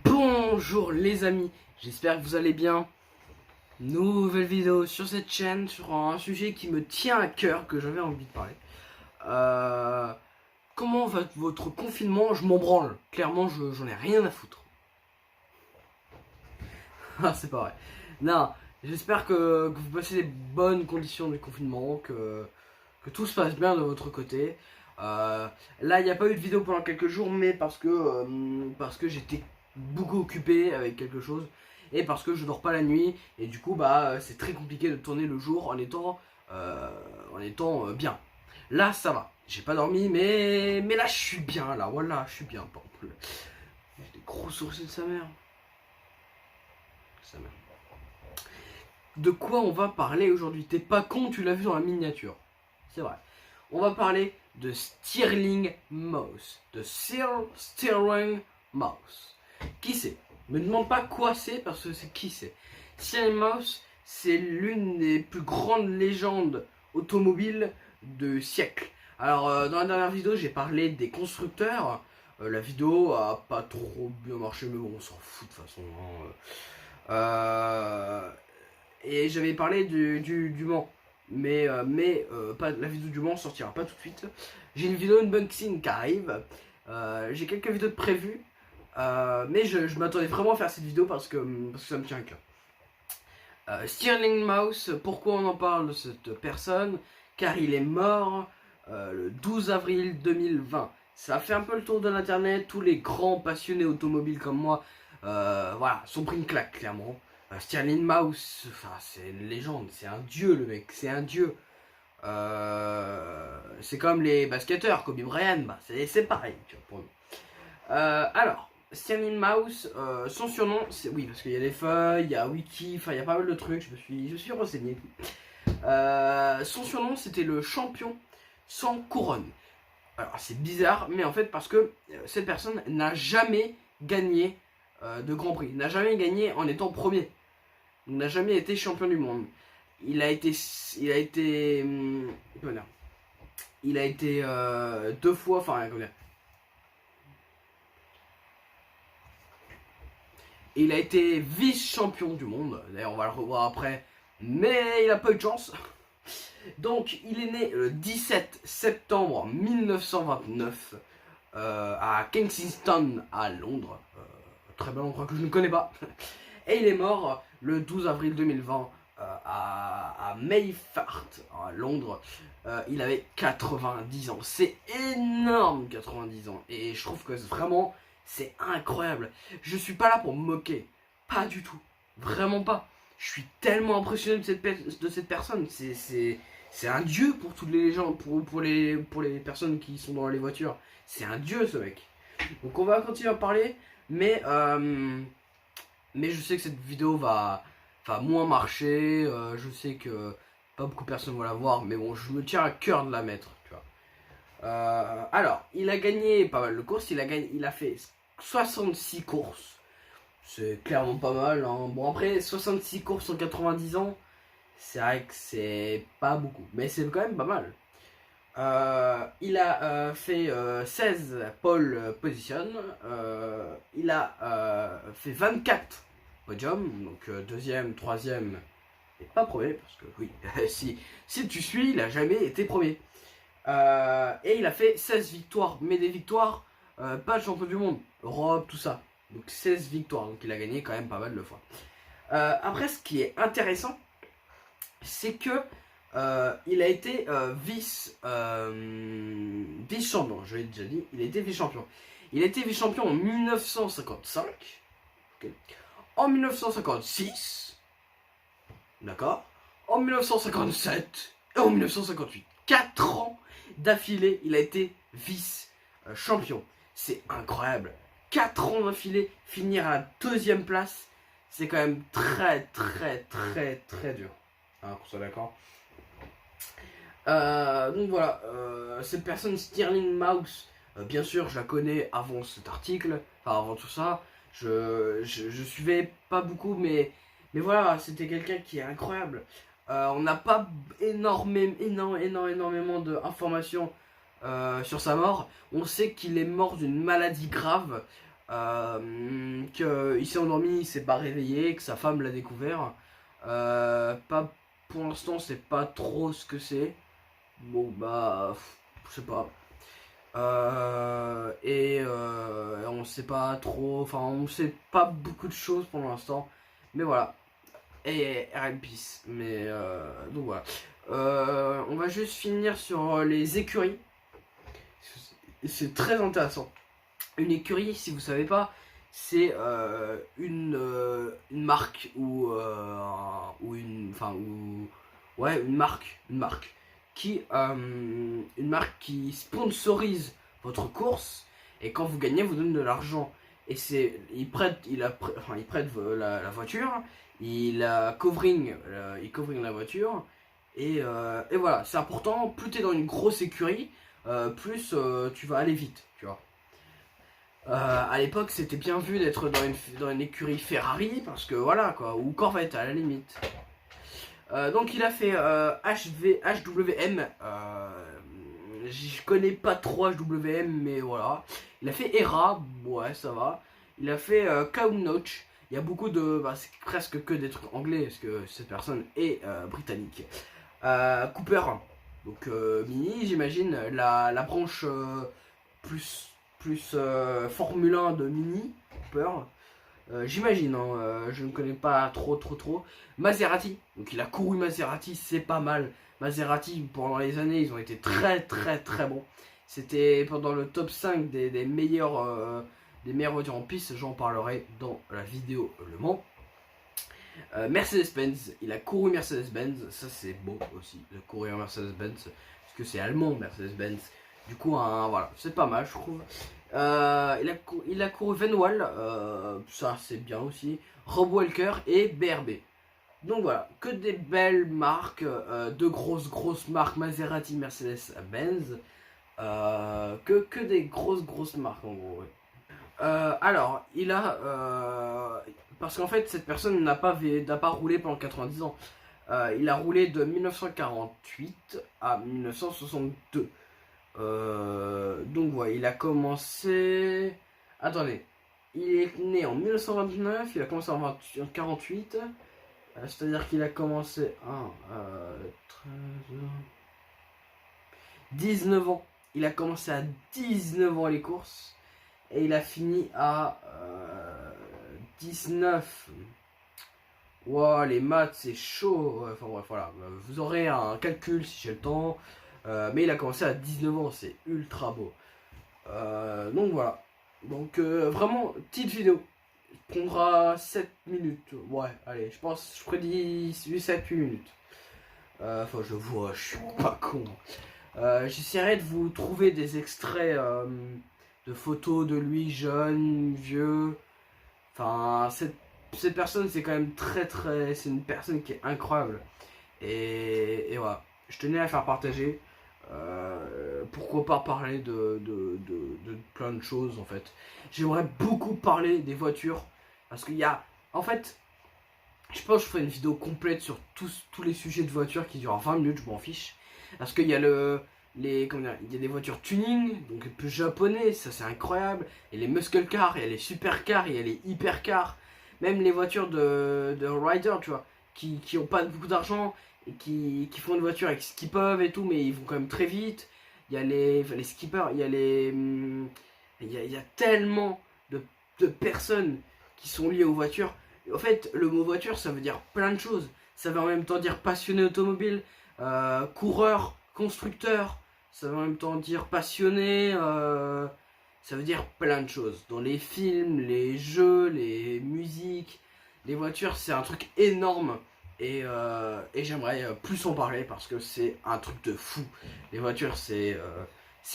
Bonjour les amis, j'espère que vous allez bien. Nouvelle vidéo sur cette chaîne sur un sujet qui me tient à cœur, que j'avais envie de parler. Euh, Comment va votre confinement? Je m'en branle, clairement j'en ai rien à foutre. Ah, c'est pas vrai. Non, j'espère que vous passez des bonnes conditions du confinement, que tout se passe bien de votre côté. Là, il n'y a pas eu de vidéo pendant quelques jours, mais parce que j'étais beaucoup occupé avec quelque chose et parce que je dors pas la nuit et du coup, c'est très compliqué de tourner le jour en étant bien. Là, ça va. J'ai pas dormi, mais là, je suis bien. Là, voilà, je suis bien. J'ai des gros sourcils de sa mère. Sa mère. De quoi on va parler aujourd'hui? T'es pas con, tu l'as vu dans la miniature. C'est vrai. On va parler de Stirling Mouse. De Stirling Mouse. Qui c'est? Me demande pas quoi c'est parce que c'est qui c'est. Stirling Mouse, c'est l'une des plus grandes légendes automobiles de siècle. Alors, dans la dernière vidéo, j'ai parlé des constructeurs. La vidéo a pas trop bien marché, mais bon, on s'en fout de toute façon. Et j'avais parlé du Mans. Mais pas, la vidéo du Mans sortira pas tout de suite. J'ai une vidéo unboxing qui arrive. J'ai quelques vidéos de prévues. Mais je m'attendais vraiment à faire cette vidéo parce que ça me tient à cœur. Stirling Mouse, pourquoi on en parle de cette personne? Car il est mort le 12 avril 2020. Ça a fait un peu le tour de l'internet. Tous les grands passionnés automobiles comme moi voilà, sont pris une claque, clairement. Stirling Mouse, enfin, c'est une légende, c'est un dieu le mec, c'est un dieu. C'est comme les basketteurs, Kobe Bryant, c'est pareil, tu vois, pour nous. Alors, Stirling Mouse, son surnom, c'est oui, parce qu'il y a des feuilles, il y a Wiki, enfin il y a pas mal de trucs, je me suis renseigné. Son surnom, c'était le champion sans couronne. Alors c'est bizarre, mais en fait parce que cette personne n'a jamais gagné de Grand Prix, n'a jamais gagné en étant premier. Il n'a jamais été champion du monde. Il a été, comment dire, il a été deux fois, enfin, comment dire, il a été vice-champion du monde. D'ailleurs, on va le revoir après, mais il a pas eu de chance. Donc, il est né le 17 septembre 1929 à Kensington, à Londres. Très bel endroit que je ne connais pas. Et il est mort le 12 avril 2020 à Mayfair, à Londres. Il avait 90 ans. C'est énorme, 90 ans. Et je trouve que vraiment, c'est incroyable. Je suis pas là pour me moquer. Pas du tout. Vraiment pas. Je suis tellement impressionné de cette personne. C'est un dieu pour toutes les gens, pour les personnes qui sont dans les voitures. C'est un dieu, ce mec. Donc on va continuer à parler. Mais je sais que cette vidéo va moins marcher. Je sais que pas beaucoup de personnes vont la voir. Mais bon, je me tiens à cœur de la mettre. Tu vois. Alors, il a gagné pas mal de courses. Il a fait 66 courses. C'est clairement pas mal. Hein. Bon, après, 66 courses en 90 ans, c'est vrai que c'est pas beaucoup. Mais c'est quand même pas mal. Il a fait 16 pole position. Il a fait 24 podium. Donc deuxième, troisième et pas premier. Parce que oui, si tu suis, il a jamais été premier. Et il a fait 16 victoires. Mais des victoires, pas de champion du monde. Europe, tout ça. Donc 16 victoires. Donc il a gagné quand même pas mal de fois. Après, ce qui est intéressant, c'est que il a été vice-champion, je l'ai déjà dit, il a été vice-champion. Il a été vice-champion en 1955, okay. En 1956, d'accord, en 1957 et en 1958. 4 ans d'affilée, il a été vice-champion. C'est incroyable. 4 ans d'affilée, finir à la deuxième place, c'est quand même très dur. Hein, qu'on soit d'accord. Donc voilà, cette personne Stirling Mouse, bien sûr je la connais avant cet article, enfin avant tout ça, je suivais pas beaucoup, mais voilà, c'était quelqu'un qui est incroyable. On n'a pas énormément d'informations sur sa mort. On sait qu'il est mort d'une maladie grave qu'il s'est endormi, il s'est pas réveillé, que sa femme l'a découvert. Pas, pour l'instant, c'est pas trop ce que c'est. Bon, bah, je sais pas. On sait pas trop, enfin, on sait pas beaucoup de choses pour l'instant. Mais voilà. Et R.I.P. Peace. Mais, donc voilà. On va juste finir sur les écuries. C'est très intéressant. Une écurie, si vous savez pas, c'est une marque ou ouais, une marque une marque qui sponsorise votre course, et quand vous gagnez, vous donne de l'argent. Et c'est, il prête la voiture, il covering la voiture, et voilà, c'est important. Plus t'es dans une grosse écurie, plus tu vas aller vite, tu vois. À l'époque, c'était bien vu d'être dans une écurie Ferrari, parce que voilà quoi, ou Corvette à la limite. Donc il a fait HWM. Je connais pas trop HWM, mais voilà. Il a fait ERA, ouais, ça va. Il a fait Countach. Il y a beaucoup de. Bah, c'est presque que des trucs anglais, parce que cette personne est britannique. Cooper, donc Mini, j'imagine. La branche plus Formule 1 de Mini, Cooper. J'imagine, hein, je ne connais pas trop. Maserati, donc il a couru Maserati, c'est pas mal. Maserati, pendant les années, ils ont été très bons. C'était pendant le top 5 des meilleures voitures en piste, j'en parlerai dans la vidéo Le Mans. Mercedes-Benz, il a couru Mercedes-Benz, ça c'est beau aussi de courir Mercedes-Benz, parce que c'est allemand Mercedes-Benz. Du coup, voilà, c'est pas mal, je trouve. Il a couru Venwall, ça c'est bien aussi. Rob Walker et BRB. Donc voilà, que des belles marques, de grosses marques, Maserati, Mercedes-Benz. Que des grosses marques en gros. Ouais. Alors, il a. Parce qu'en fait, cette personne n'a pas roulé pendant 90 ans. Il a roulé de 1948 à 1962. Donc voilà, il a commencé. Attendez, il est né en 1929, il a commencé en 1948. C'est-à-dire qu'il a commencé à 19 ans. Il a commencé à 19 ans les courses. Et il a fini à 19. Wow, les maths c'est chaud. Enfin bref, voilà. Vous aurez un calcul si j'ai le temps. Mais il a commencé à 19 ans, c'est ultra beau. Donc voilà. Donc vraiment, petite vidéo. Prendra 7 minutes. Ouais, allez, je pense, je prédis 7-8 minutes. Enfin, je vois, je suis pas con. J'essaierai de vous trouver des extraits de photos de lui, jeune, vieux. Enfin, cette personne, c'est quand même c'est une personne qui est incroyable. Et voilà, je tenais à faire partager. Pourquoi pas parler de plein de choses en fait. J'aimerais beaucoup parler des voitures. Parce qu'il y a. En fait, je pense que je ferai une vidéo complète sur tous les sujets de voitures qui durent 20 minutes, je m'en fiche. Parce qu'il y a il y a des voitures tuning, donc plus japonais, ça c'est incroyable. Il y a les muscle cars, il y a les super cars, il y a les hyper cars. Même les voitures de rider, tu vois, qui ont pas beaucoup d'argent et qui font une voiture avec ce qu'ils peuvent et tout, mais ils vont quand même très vite. Il y a les skippers, il y a il y a tellement de personnes qui sont liées aux voitures. En fait, le mot voiture, ça veut dire plein de choses. Ça veut en même temps dire passionné automobile, coureur, constructeur. Ça veut en même temps dire passionné. Ça veut dire plein de choses. Dans les films, les jeux, les musiques, les voitures, c'est un truc énorme. Et j'aimerais plus en parler parce que c'est un truc de fou. Les voitures, c'est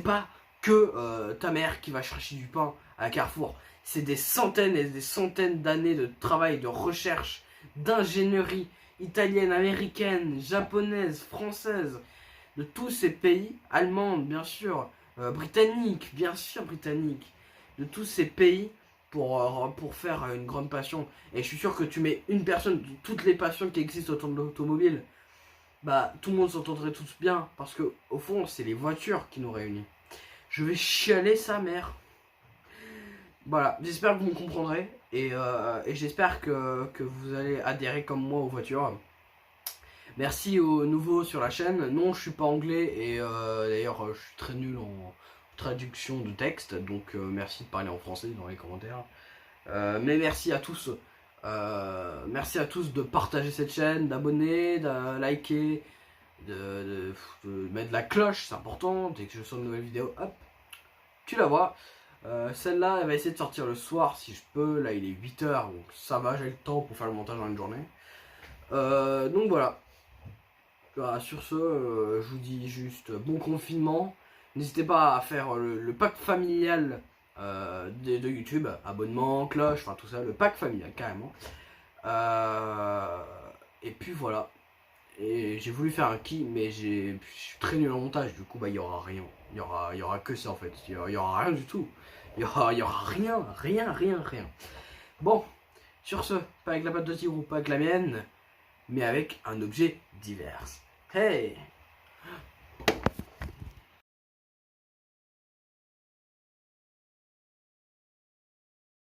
pas que ta mère qui va chercher du pain à Carrefour. C'est des centaines et des centaines d'années de travail, de recherche, d'ingénierie italienne, américaine, japonaise, française, de tous ces pays, allemande bien sûr, britannique, bien sûr britannique, de tous ces pays pour faire une grande passion. Et je suis sûr que tu mets une personne, toutes les passions qui existent autour de l'automobile, bah tout le monde s'entendrait tous bien, parce que au fond c'est les voitures qui nous réunissent. Je vais chialer sa mère. Voilà, j'espère que vous me comprendrez. Et j'espère que vous allez adhérer comme moi aux voitures. Merci aux nouveaux sur la chaîne. Non, je suis pas anglais et d'ailleurs je suis très nul en traduction de texte, donc merci de parler en français dans les commentaires. Mais merci à tous. Merci à tous de partager cette chaîne, d'abonner, de liker, de mettre la cloche, c'est important. Dès que je sors une nouvelle vidéo, hop, tu la vois. Celle-là, elle va essayer de sortir le soir si je peux. Là, il est 8h, donc ça va, j'ai le temps pour faire le montage dans une journée. Donc voilà. Sur ce, je vous dis juste bon confinement. N'hésitez pas à faire le pack familial de YouTube, abonnement, cloche, enfin tout ça, le pack familial carrément. Et puis voilà. Et j'ai voulu faire un qui, mais je suis très nul en montage, du coup bah il y aura rien. Il y aura que ça en fait. Il y aura rien du tout. Il y aura rien. Bon, sur ce, pas avec la patte de tigre ou pas avec la mienne, mais avec un objet divers. Hey!